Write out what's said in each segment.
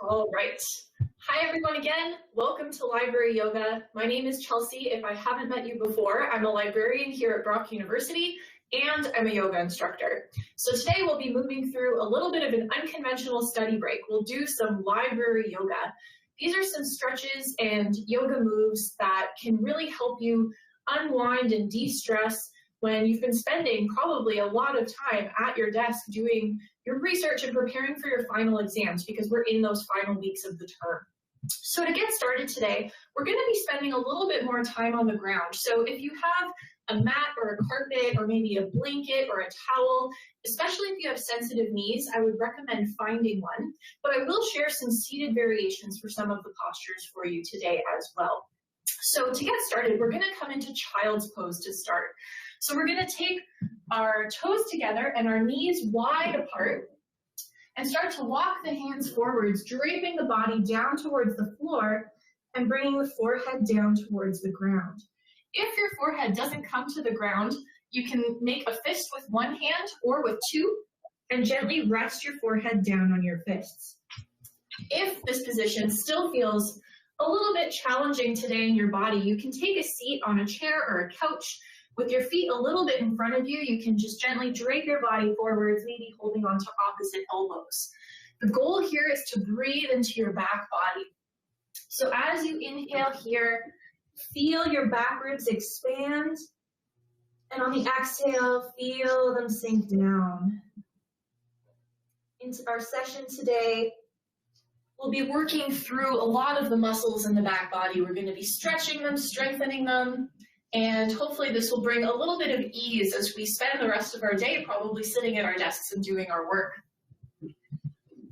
All right. Hi, everyone again. Welcome to Library Yoga. My name is Chelsea. If I haven't met you before, I'm a librarian here at Brock University, and I'm a yoga instructor. So today we'll be moving through a little bit of an unconventional study break. We'll do some library yoga. These are some stretches and yoga moves that can really help you unwind and de-stress when you've been spending probably a lot of time at your desk doing your research and preparing for your final exams, because we're in those final weeks of the term. So to get started today, we're going to be spending a little bit more time on the ground. So if you have a mat or a carpet or maybe a blanket or a towel, especially if you have sensitive knees, I would recommend finding one. But I will share some seated variations for some of the postures for you today as well. So to get started, we're going to come into child's pose to start. So we're going to take our toes together and our knees wide apart and start to walk the hands forwards, draping the body down towards the floor and bringing the forehead down towards the ground. If your forehead doesn't come to the ground, you can make a fist with one hand or with two and gently rest your forehead down on your fists. If this position still feels a little bit challenging today in your body, you can take a seat on a chair or a couch with your feet a little bit in front of you. You can just gently drape your body forwards, maybe holding onto opposite elbows. The goal here is to breathe into your back body. So as you inhale here, feel your back ribs expand, and on the exhale, feel them sink down. Into our session today, we'll be working through a lot of the muscles in the back body. We're going to be stretching them, strengthening them, and hopefully this will bring a little bit of ease as we spend the rest of our day probably sitting at our desks and doing our work.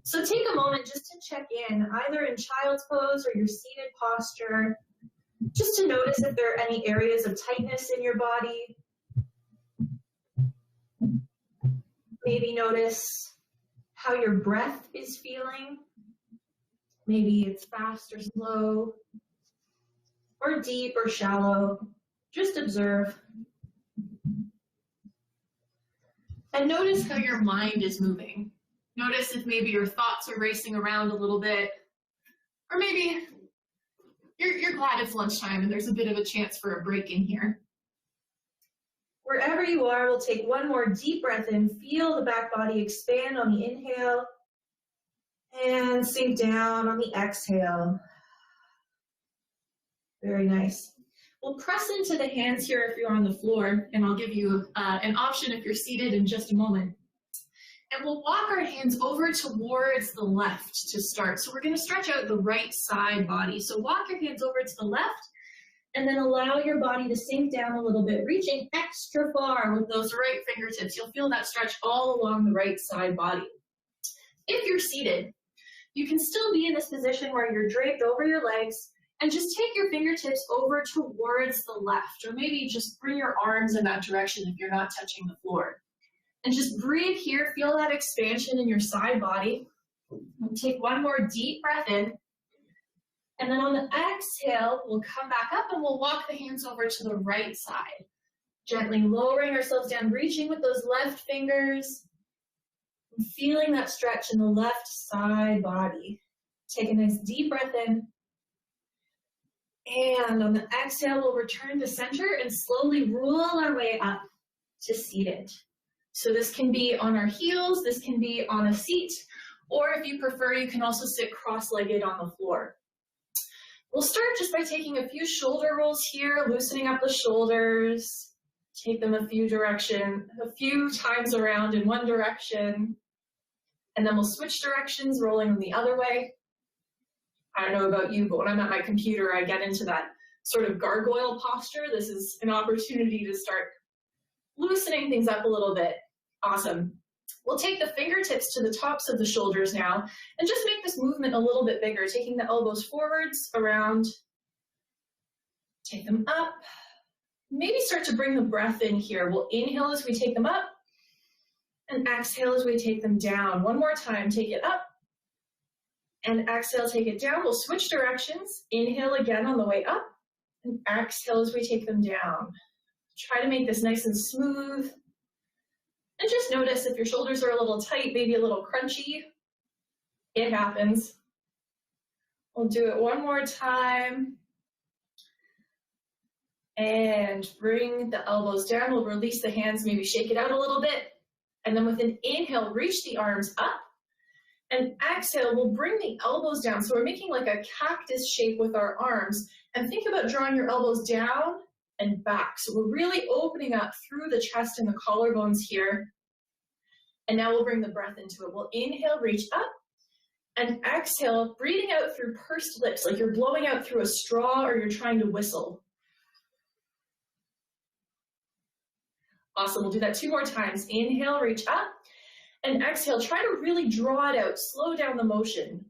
So take a moment just to check in, either in child's pose or your seated posture, just to notice if there are any areas of tightness in your body. Maybe notice how your breath is feeling. Maybe it's fast or slow, or deep or shallow. Just observe. And notice how your mind is moving. Notice if maybe your thoughts are racing around a little bit, or maybe you're glad it's lunchtime and there's a bit of a chance for a break in here. Wherever you are, we'll take one more deep breath in. Feel the back body expand on the inhale and sink down on the exhale. Very nice. We'll press into the hands here if you're on the floor, and I'll give you an option if you're seated in just a moment. And we'll walk our hands over towards the left to start. So we're going to stretch out the right side body. So walk your hands over to the left, and then allow your body to sink down a little bit, reaching extra far with those right fingertips. You'll feel that stretch all along the right side body. If you're seated, you can still be in this position where you're draped over your legs, and just take your fingertips over towards the left, or maybe just bring your arms in that direction if you're not touching the floor. And just breathe here, feel that expansion in your side body. And take one more deep breath in. And then on the exhale, we'll come back up and we'll walk the hands over to the right side. Gently lowering ourselves down, reaching with those left fingers. And feeling that stretch in the left side body. Take a nice deep breath in. And on the exhale, we'll return to center and slowly roll our way up to seated. So this can be on our heels, this can be on a seat, or if you prefer, you can also sit cross-legged on the floor. We'll start just by taking a few shoulder rolls here, loosening up the shoulders. Take them a few times around in one direction. And then we'll switch directions, rolling them the other way. I don't know about you, but when I'm at my computer, I get into that sort of gargoyle posture. This is an opportunity to start loosening things up a little bit. Awesome. We'll take the fingertips to the tops of the shoulders now and just make this movement a little bit bigger, taking the elbows forwards, around, take them up. Maybe start to bring the breath in here. We'll inhale as we take them up and exhale as we take them down. One more time, take it up. And exhale, take it down. We'll switch directions. Inhale again on the way up. And exhale as we take them down. Try to make this nice and smooth. And just notice if your shoulders are a little tight, maybe a little crunchy. It happens. We'll do it one more time. And bring the elbows down. We'll release the hands, maybe shake it out a little bit. And then with an inhale, reach the arms up. And exhale, we'll bring the elbows down. So we're making like a cactus shape with our arms. And think about drawing your elbows down and back. So we're really opening up through the chest and the collarbones here. And now we'll bring the breath into it. We'll inhale, reach up. And exhale, breathing out through pursed lips, like you're blowing out through a straw or you're trying to whistle. Awesome, we'll do that 2 more times. Inhale, reach up. And exhale, try to really draw it out. Slow down the motion.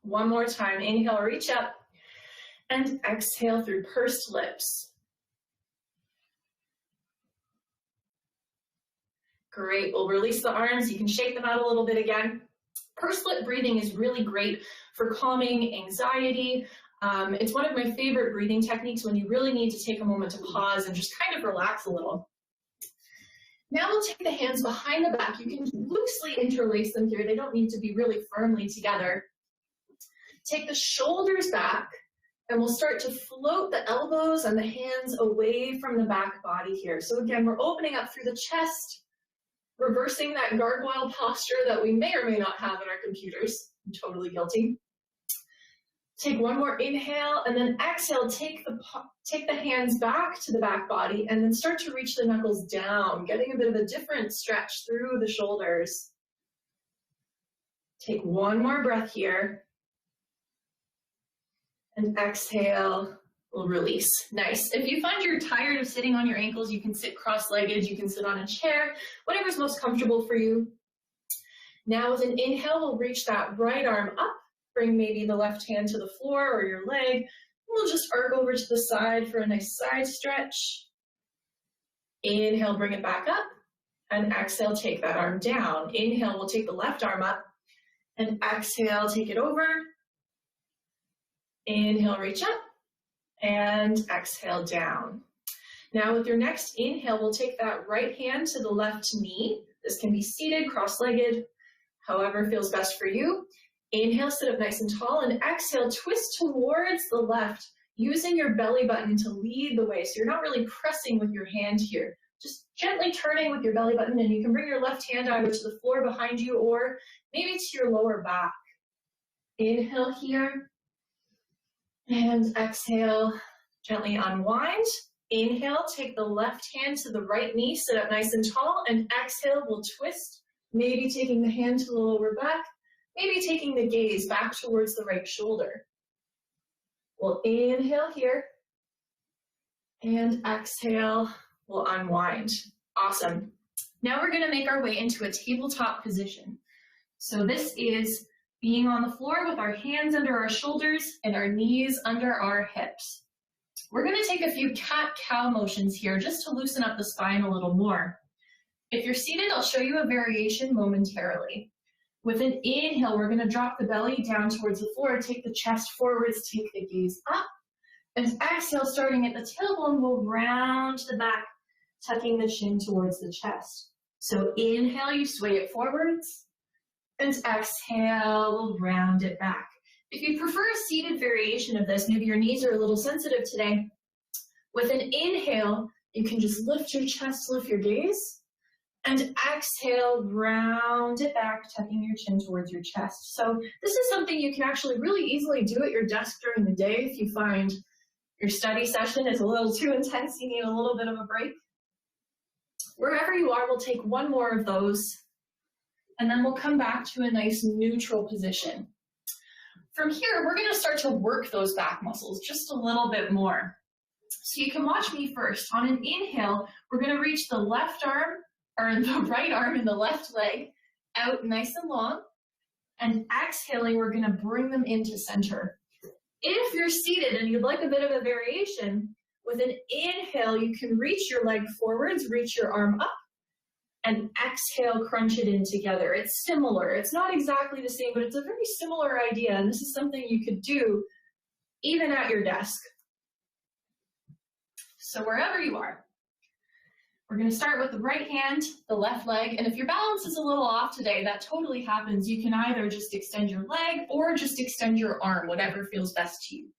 1 more time. Inhale, reach up. And exhale through pursed lips. Great, we'll release the arms. You can shake them out a little bit again. Pursed lip breathing is really great for calming anxiety. It's one of my favorite breathing techniques when you really need to take a moment to pause and just kind of relax a little. Now we'll take the hands behind the back. You can loosely interlace them here. They don't need to be really firmly together. Take the shoulders back, and we'll start to float the elbows and the hands away from the back body here. So again, we're opening up through the chest, reversing that gargoyle posture that we may or may not have in our computers. I'm totally guilty. Take 1 more inhale, and then exhale, take the hands back to the back body, and then start to reach the knuckles down, getting a bit of a different stretch through the shoulders. Take 1 more breath here. And exhale, we'll release. Nice. If you find you're tired of sitting on your ankles, you can sit cross-legged, you can sit on a chair, whatever's most comfortable for you. Now with an inhale, we'll reach that right arm up. Bring maybe the left hand to the floor or your leg. We'll just arc over to the side for a nice side stretch. Inhale, bring it back up. And exhale, take that arm down. Inhale, we'll take the left arm up. And exhale, take it over. Inhale, reach up. And exhale, down. Now with your next inhale, we'll take that right hand to the left knee. This can be seated, cross-legged, however feels best for you. Inhale, sit up nice and tall, and exhale, twist towards the left, using your belly button to lead the way. So you're not really pressing with your hand here, just gently turning with your belly button, and you can bring your left hand either to the floor behind you or maybe to your lower back. Inhale here, and exhale, gently unwind. Inhale, take the left hand to the right knee, sit up nice and tall, and exhale, we'll twist, maybe taking the hand to the lower back, maybe taking the gaze back towards the right shoulder. We'll inhale here, and exhale, we'll unwind. Awesome. Now we're gonna make our way into a tabletop position. So this is being on the floor with our hands under our shoulders and our knees under our hips. We're gonna take a few cat-cow motions here just to loosen up the spine a little more. If you're seated, I'll show you a variation momentarily. With an inhale, we're gonna drop the belly down towards the floor, take the chest forwards, take the gaze up. And exhale, starting at the tailbone, we'll round the back, tucking the chin towards the chest. So inhale, you sway it forwards, and exhale, we'll round it back. If you prefer a seated variation of this, maybe your knees are a little sensitive today, with an inhale, you can just lift your chest, lift your gaze, and exhale, round it back, tucking your chin towards your chest. So this is something you can actually really easily do at your desk during the day if you find your study session is a little too intense, you need a little bit of a break. Wherever you are, we'll take 1 more of those, and then we'll come back to a nice neutral position. From here, we're gonna start to work those back muscles just a little bit more. So you can watch me first. On an inhale, we're gonna reach the left arm, or the right arm and the left leg out nice and long. And exhaling, we're gonna bring them into center. If you're seated and you'd like a bit of a variation, with an inhale, you can reach your leg forwards, reach your arm up, and exhale, crunch it in together. It's similar. It's not exactly the same, but it's a very similar idea, and this is something you could do even at your desk. So wherever you are, We're going to start with the right hand, the left leg, and if your balance is a little off today, that totally happens. You can either just extend your leg or just extend your arm, whatever feels best to you.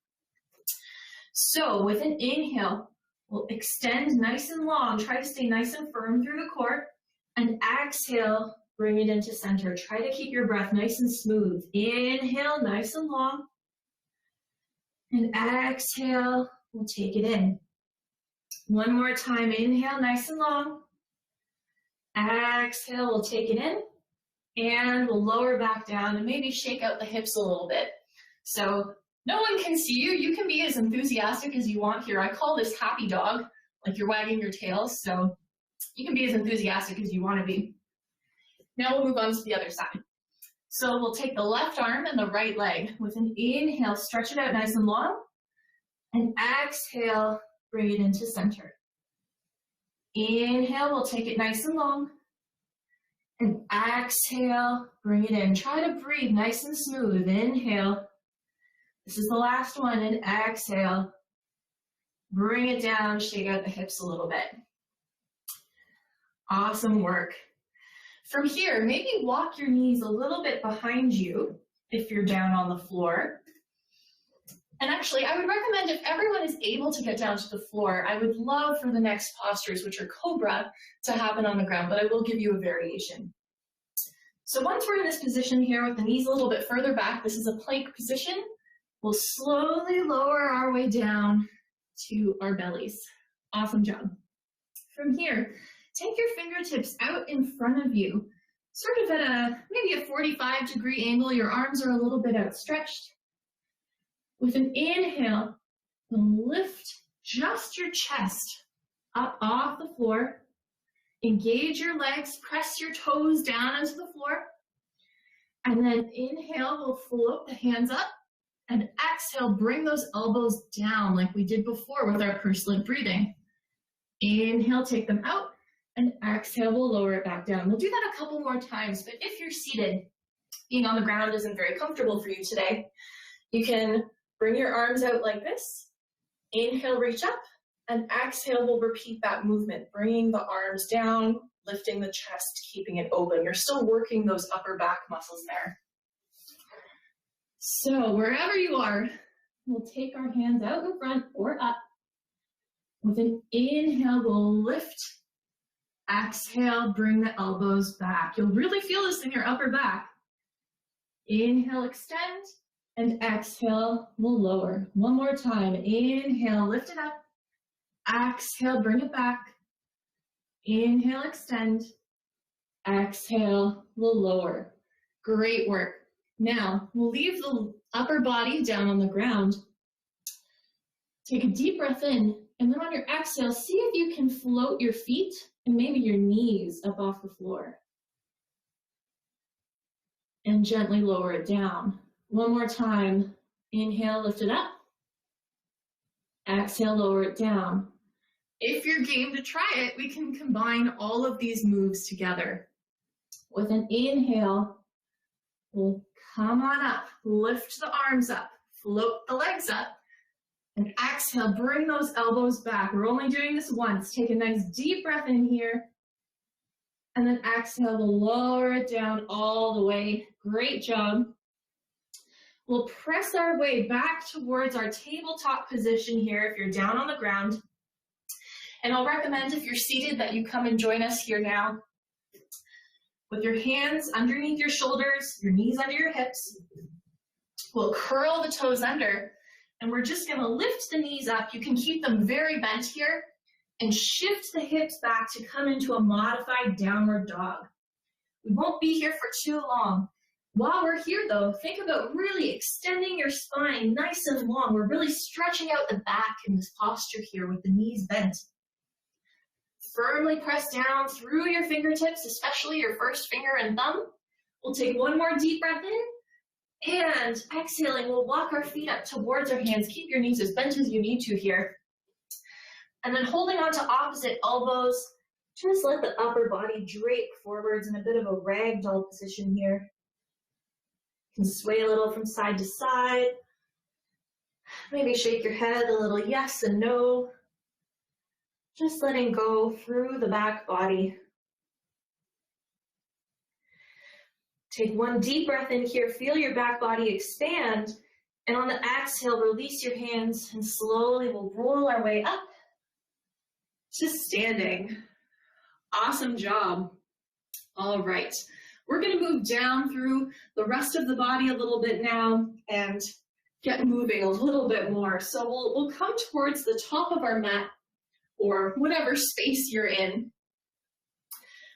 So with an inhale, we'll extend nice and long. Try to stay nice and firm through the core. And exhale, bring it into center. Try to keep your breath nice and smooth. Inhale, nice and long. And exhale, we'll take it in. One more time, inhale, nice and long. Exhale, we'll take it in. And we'll lower back down and maybe shake out the hips a little bit. So no one can see you. You can be as enthusiastic as you want here. I call this happy dog, like you're wagging your tail. So you can be as enthusiastic as you want to be. Now we'll move on to the other side. So we'll take the left arm and the right leg. With an inhale, stretch it out nice and long. And exhale, bring it into center. Inhale, we'll take it nice and long. And exhale, bring it in. Try to breathe nice and smooth. Inhale. This is the last one. And exhale. Bring it down, shake out the hips a little bit. Awesome work. From here, maybe walk your knees a little bit behind you if you're down on the floor. And actually, I would recommend if everyone is able to get down to the floor, I would love for the next postures, which are cobra, to happen on the ground, but I will give you a variation. So once we're in this position here with the knees a little bit further back, this is a plank position, we'll slowly lower our way down to our bellies. Awesome job. From here, take your fingertips out in front of you, sort of at maybe a 45-degree angle. Your arms are a little bit outstretched. With an inhale, lift just your chest up off the floor. Engage your legs, press your toes down into the floor. And then inhale, we'll float the hands up. And exhale, bring those elbows down like we did before with our pursed-lip breathing. Inhale, take them out. And exhale, we'll lower it back down. We'll do that a couple more times, but if you're seated, being on the ground isn't very comfortable for you today, you can bring your arms out like this. Inhale, reach up, and exhale, we'll repeat that movement, bringing the arms down, lifting the chest, keeping it open. You're still working those upper back muscles there. So wherever you are, we'll take our hands out in front or up. With an inhale, we'll lift. Exhale, bring the elbows back. You'll really feel this in your upper back. Inhale, extend, and exhale, we'll lower. One more time. Inhale, lift it up. Exhale, bring it back. Inhale, extend. Exhale, we'll lower. Great work. Now, we'll leave the upper body down on the ground. Take a deep breath in, and then on your exhale, see if you can float your feet and maybe your knees up off the floor. And gently lower it down. One more time. Inhale, lift it up. Exhale, lower it down. If you're game to try it, we can combine all of these moves together. With an inhale, we'll come on up, lift the arms up, float the legs up, and exhale, bring those elbows back. We're only doing this once. Take a nice deep breath in here, and then exhale, we'll lower it down all the way. Great job. We'll press our way back towards our tabletop position here if you're down on the ground. And I'll recommend if you're seated that you come and join us here now. With your hands underneath your shoulders, your knees under your hips. We'll curl the toes under, and we're just going to lift the knees up. You can keep them very bent here and shift the hips back to come into a modified downward dog. We won't be here for too long. While we're here though, think about really extending your spine nice and long. We're really stretching out the back in this posture here with the knees bent. Firmly press down through your fingertips, especially your first finger and thumb. We'll take one more deep breath in, and exhaling, we'll walk our feet up towards our hands. Keep your knees as bent as you need to here. And then holding on to opposite elbows, just let the upper body drape forwards in a bit of a ragdoll position here. You can sway a little from side to side. Maybe shake your head a little yes and no. Just letting go through the back body. Take one deep breath in here, feel your back body expand, and on the exhale, release your hands, and slowly we'll roll our way up to standing. Awesome job. All right, we're gonna move down through the rest of the body a little bit now and get moving a little bit more. So we'll come towards the top of our mat or whatever space you're in.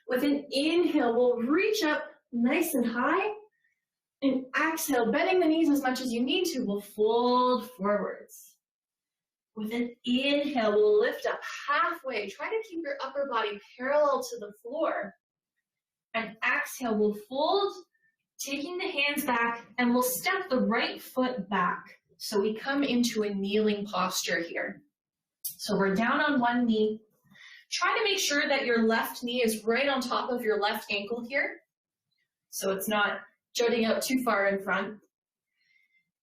With an inhale, we'll reach up nice and high, and exhale, bending the knees as much as you need to, we'll fold forwards. With an inhale, we'll lift up halfway. Try to keep your upper body parallel to the floor. And exhale, we'll fold, taking the hands back, and we'll step the right foot back. So we come into a kneeling posture here. So we're down on one knee. Try to make sure that your left knee is right on top of your left ankle here, so it's not jutting out too far in front.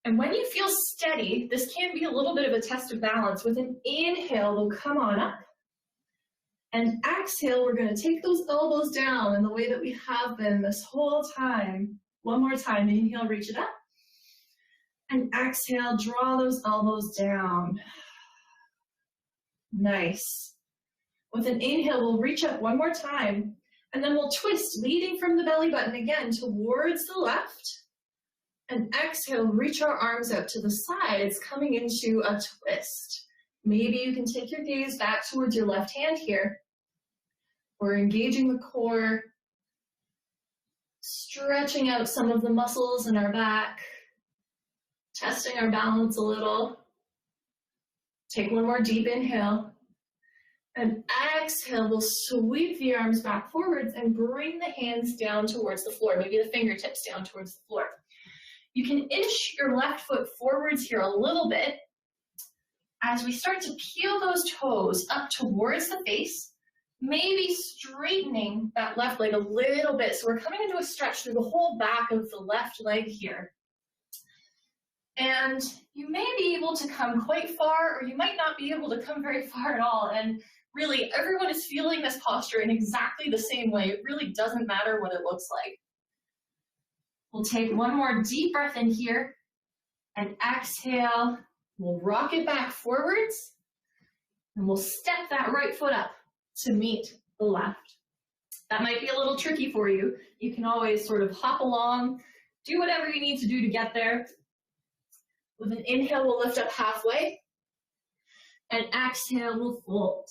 And when you feel steady, this can be a little bit of a test of balance. With an inhale, we'll come on up. And exhale, we're going to take those elbows down in the way that we have been this whole time. One more time, inhale, reach it up. And exhale, draw those elbows down. Nice. With an inhale, we'll reach up one more time. And then we'll twist, leading from the belly button again towards the left. And exhale, reach our arms out to the sides, coming into a twist. Maybe you can take your gaze back towards your left hand here. We're engaging the core, stretching out some of the muscles in our back, testing our balance a little. Take one more deep inhale. And exhale, we'll sweep the arms back forwards and bring the hands down towards the floor, maybe the fingertips down towards the floor. You can inch your left foot forwards here a little bit as we start to peel those toes up towards the face, maybe straightening that left leg a little bit. So we're coming into a stretch through the whole back of the left leg here. And you may be able to come quite far, or you might not be able to come very far at all. And really, everyone is feeling this posture in exactly the same way. It really doesn't matter what it looks like. We'll take one more deep breath in here, and exhale. We'll rock it back forwards, and we'll step that right foot up to meet the left. That might be a little tricky for you. You can always sort of hop along, do whatever you need to do to get there. With an inhale, we'll lift up halfway, and exhale, we'll fold.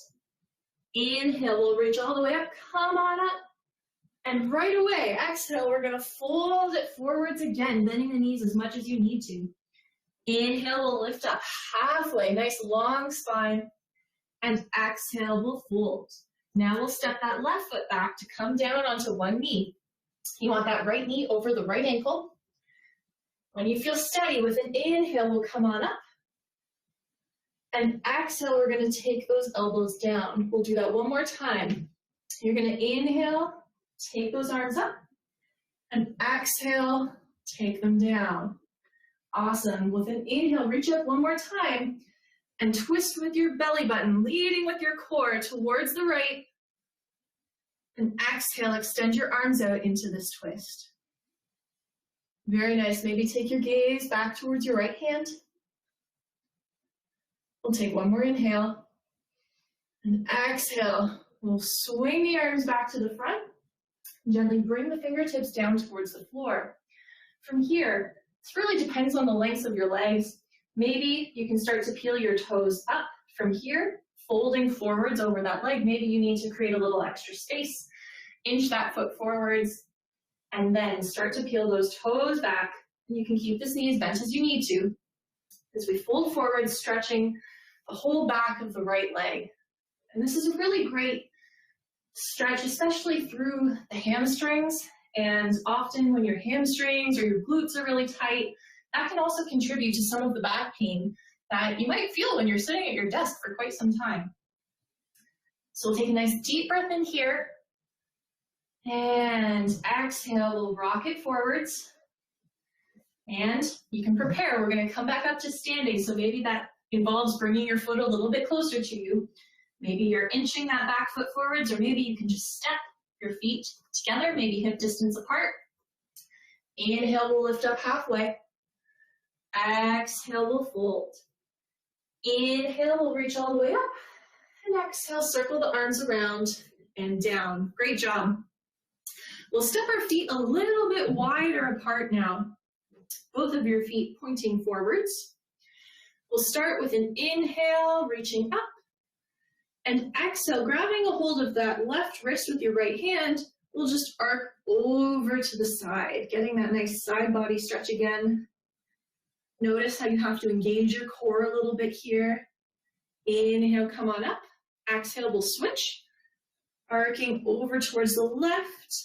Inhale, we'll reach all the way up, come on up, and right away, exhale, we're gonna fold it forwards again, bending the knees as much as you need to. Inhale, we'll lift up halfway, nice long spine, and exhale, we'll fold. Now we'll step that left foot back to come down onto one knee. You want that right knee over the right ankle. When you feel steady, with an inhale, we'll come on up. And exhale, we're gonna take those elbows down. We'll do that one more time. You're gonna inhale, take those arms up, and exhale, take them down. Awesome. With an inhale, reach up one more time and twist with your belly button, leading with your core towards the right. And exhale, extend your arms out into this twist. Very nice. Maybe take your gaze back towards your right hand. We'll take one more inhale. And exhale. We'll swing the arms back to the front. Gently bring the fingertips down towards the floor. From here, this really depends on the lengths of your legs. Maybe you can start to peel your toes up from here, folding forwards over that leg. Maybe you need to create a little extra space. Inch that foot forwards, and then start to peel those toes back. You can keep this knee as bent as you need to as we fold forward, stretching the whole back of the right leg. And this is a really great stretch, especially through the hamstrings. And often when your hamstrings or your glutes are really tight, that can also contribute to some of the back pain that you might feel when you're sitting at your desk for quite some time. So we'll take a nice deep breath in here. And exhale, we'll rock it forwards. And you can prepare. We're going to come back up to standing. So maybe that involves bringing your foot a little bit closer to you. Maybe you're inching that back foot forwards, or maybe you can just step your feet together, maybe hip distance apart. Inhale, we'll lift up halfway. Exhale, we'll fold. Inhale, we'll reach all the way up. And exhale, circle the arms around and down. Great job. We'll step our feet a little bit wider apart now. Both of your feet pointing forwards. We'll start with an inhale, reaching up. And exhale, grabbing a hold of that left wrist with your right hand, we'll just arc over to the side, getting that nice side body stretch again. Notice how you have to engage your core a little bit here. Inhale, come on up. Exhale, we'll switch. Arcing over towards the left,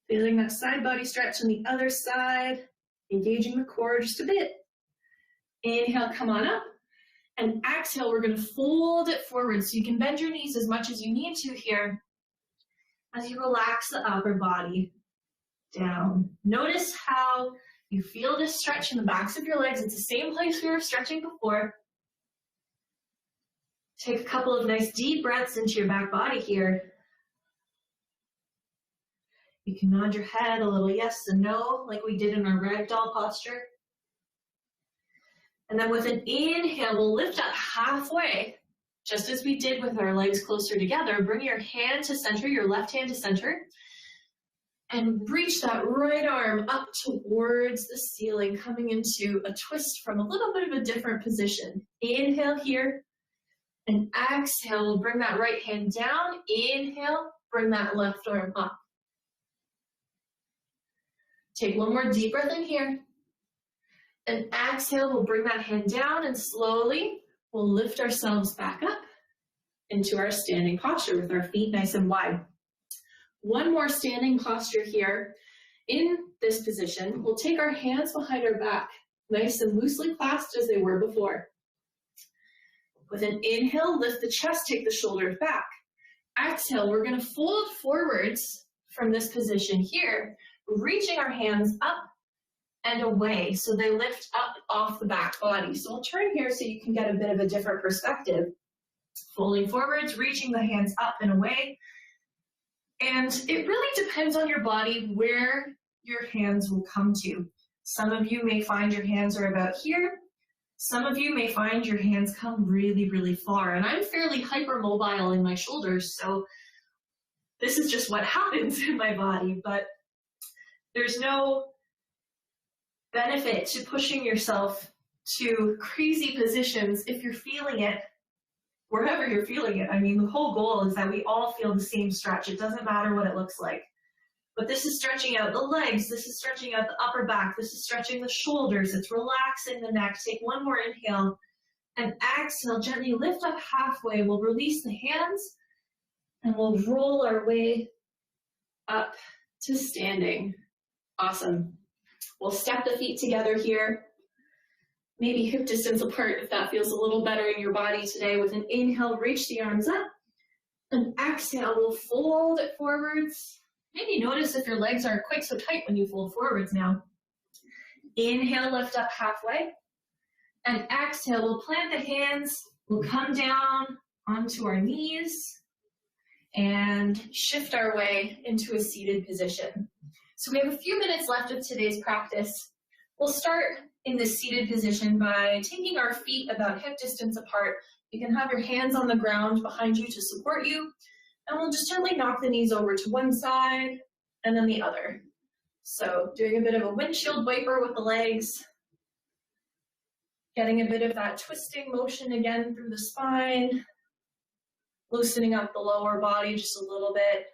feeling that side body stretch on the other side, engaging the core just a bit. Inhale, come on up. And exhale, we're going to fold it forward so you can bend your knees as much as you need to here as you relax the upper body down. Notice how you feel this stretch in the backs of your legs. It's the same place we were stretching before. Take a couple of nice deep breaths into your back body here. You can nod your head a little yes and no, like we did in our ragdoll posture. And then with an inhale, we'll lift up halfway, just as we did with our legs closer together. Bring your hand to center, your left hand to center, and reach that right arm up towards the ceiling, coming into a twist from a little bit of a different position. Inhale here, and exhale, we'll bring that right hand down. Inhale, bring that left arm up. Take one more deep breath in here. And exhale, we'll bring that hand down and slowly we'll lift ourselves back up into our standing posture with our feet nice and wide. One more standing posture here. In this position, we'll take our hands behind our back, nice and loosely clasped as they were before. With an inhale, lift the chest, take the shoulders back. Exhale, we're going to fold forwards from this position here, reaching our hands up and away, so they lift up off the back body. So we'll turn here so you can get a bit of a different perspective. Folding forwards, reaching the hands up and away. And it really depends on your body where your hands will come to. Some of you may find your hands are about here. Some of you may find your hands come really, really far. And I'm fairly hypermobile in my shoulders, so this is just what happens in my body. But there's no benefit to pushing yourself to crazy positions if you're feeling it wherever you're feeling it. I mean, the whole goal is that we all feel the same stretch. It doesn't matter what it looks like. But this is stretching out the legs. This is stretching out the upper back. This is stretching the shoulders. It's relaxing the neck. Take one more inhale and exhale. Gently lift up halfway. We'll release the hands and we'll roll our way up to standing. Awesome. We'll step the feet together here, maybe hip distance apart if that feels a little better in your body today. With an inhale, reach the arms up. And exhale, we'll fold it forwards. Maybe notice if your legs aren't quite so tight when you fold forwards now. Inhale, lift up halfway. And exhale, we'll plant the hands. We'll come down onto our knees and shift our way into a seated position. So we have a few minutes left of today's practice. We'll start in this seated position by taking our feet about hip distance apart. You can have your hands on the ground behind you to support you, and we'll just gently knock the knees over to one side and then the other. So doing a bit of a windshield wiper with the legs, getting a bit of that twisting motion again through the spine, loosening up the lower body just a little bit,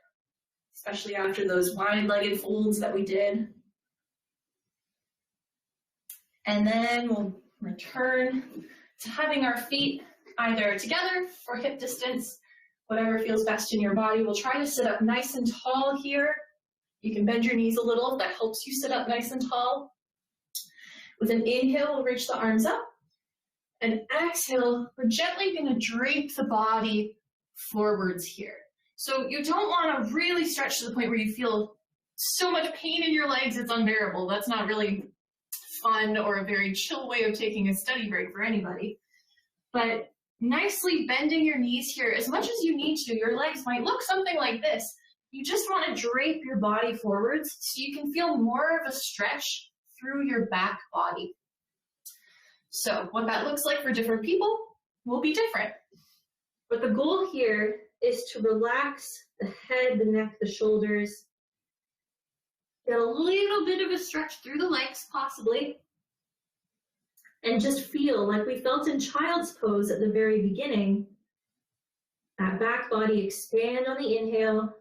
especially after those wide-legged folds that we did. And then we'll return to having our feet either together or hip distance, whatever feels best in your body. We'll try to sit up nice and tall here. You can bend your knees a little if that helps you sit up nice and tall. With an inhale, we'll reach the arms up. And exhale, we're gently going to drape the body forwards here. So you don't want to really stretch to the point where you feel so much pain in your legs it's unbearable. That's not really fun or a very chill way of taking a study break for anybody. But nicely bending your knees here as much as you need to. Your legs might look something like this. You just want to drape your body forwards so you can feel more of a stretch through your back body. So what that looks like for different people will be different. But the goal here is to relax the head, the neck, the shoulders. Get a little bit of a stretch through the legs, possibly. And just feel like we felt in child's pose at the very beginning. That back body expand on the inhale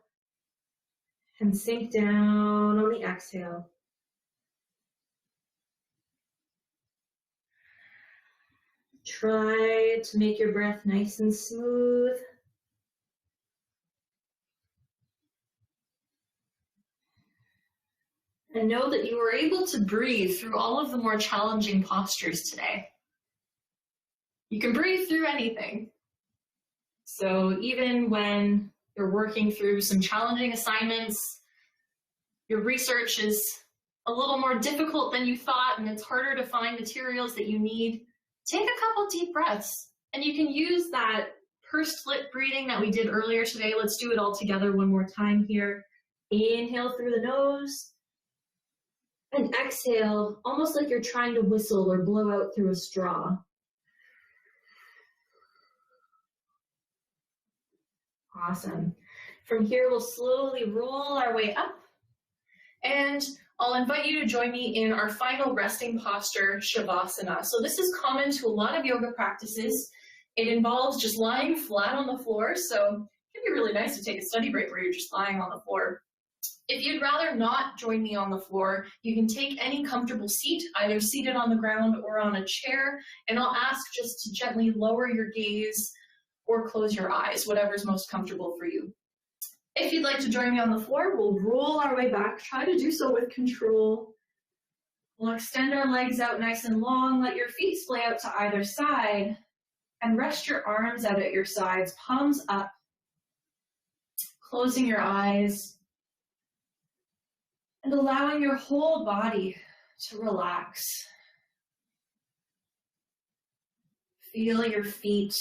and sink down on the exhale. Try to make your breath nice and smooth. And know that you were able to breathe through all of the more challenging postures today. You can breathe through anything. So even when you're working through some challenging assignments, your research is a little more difficult than you thought, and it's harder to find materials that you need, take a couple deep breaths. And you can use that pursed lip breathing that we did earlier today. Let's do it all together one more time here. Inhale through the nose. And exhale, almost like you're trying to whistle or blow out through a straw. Awesome. From here, we'll slowly roll our way up. And I'll invite you to join me in our final resting posture, Shavasana. So this is common to a lot of yoga practices. It involves just lying flat on the floor. So it can be really nice to take a study break where you're just lying on the floor. If you'd rather not join me on the floor, you can take any comfortable seat, either seated on the ground or on a chair, and I'll ask just to gently lower your gaze or close your eyes, whatever's most comfortable for you. If you'd like to join me on the floor, we'll roll our way back. Try to do so with control. We'll extend our legs out nice and long, let your feet splay out to either side, and rest your arms out at your sides, palms up, closing your eyes, and allowing your whole body to relax. Feel your feet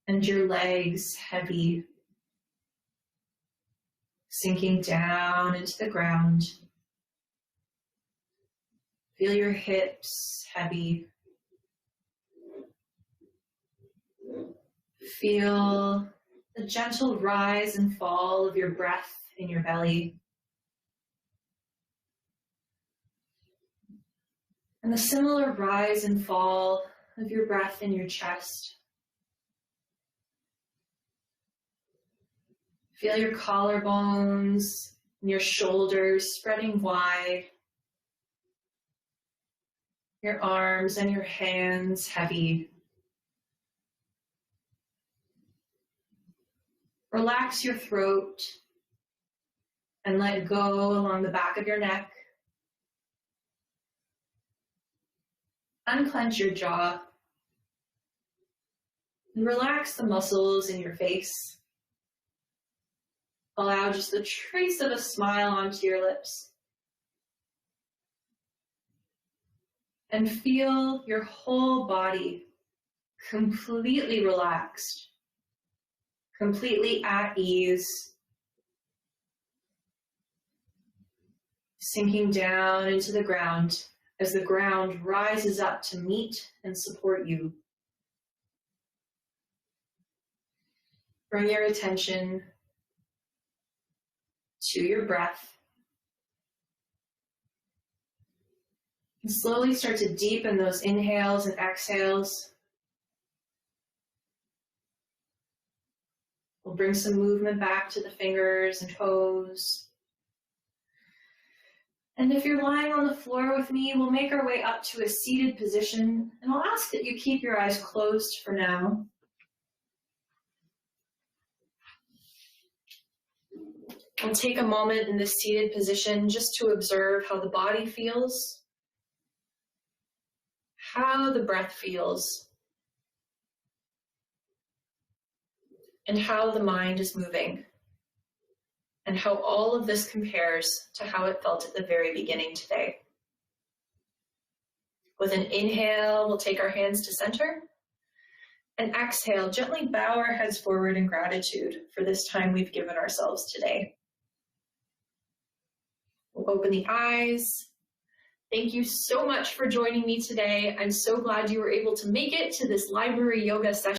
and your legs heavy, sinking down into the ground. Feel your hips heavy. Feel the gentle rise and fall of your breath in your belly. And the similar rise and fall of your breath in your chest. Feel your collarbones and your shoulders spreading wide. Your arms and your hands heavy. Relax your throat and let go along the back of your neck. Unclench your jaw and relax the muscles in your face. Allow just a trace of a smile onto your lips. And feel your whole body completely relaxed, completely at ease, sinking down into the ground as the ground rises up to meet and support you. Bring your attention to your breath. And slowly start to deepen those inhales and exhales. We'll bring some movement back to the fingers and toes. And if you're lying on the floor with me, we'll make our way up to a seated position, and I'll ask that you keep your eyes closed for now. We'll take a moment in this seated position just to observe how the body feels, how the breath feels, and how the mind is moving, and how all of this compares to how it felt at the very beginning today. With an inhale, we'll take our hands to center, And exhale, gently bow our heads forward in gratitude for this time we've given ourselves today. We'll open the eyes. Thank you so much for joining me today. I'm so glad you were able to make it to this library yoga session.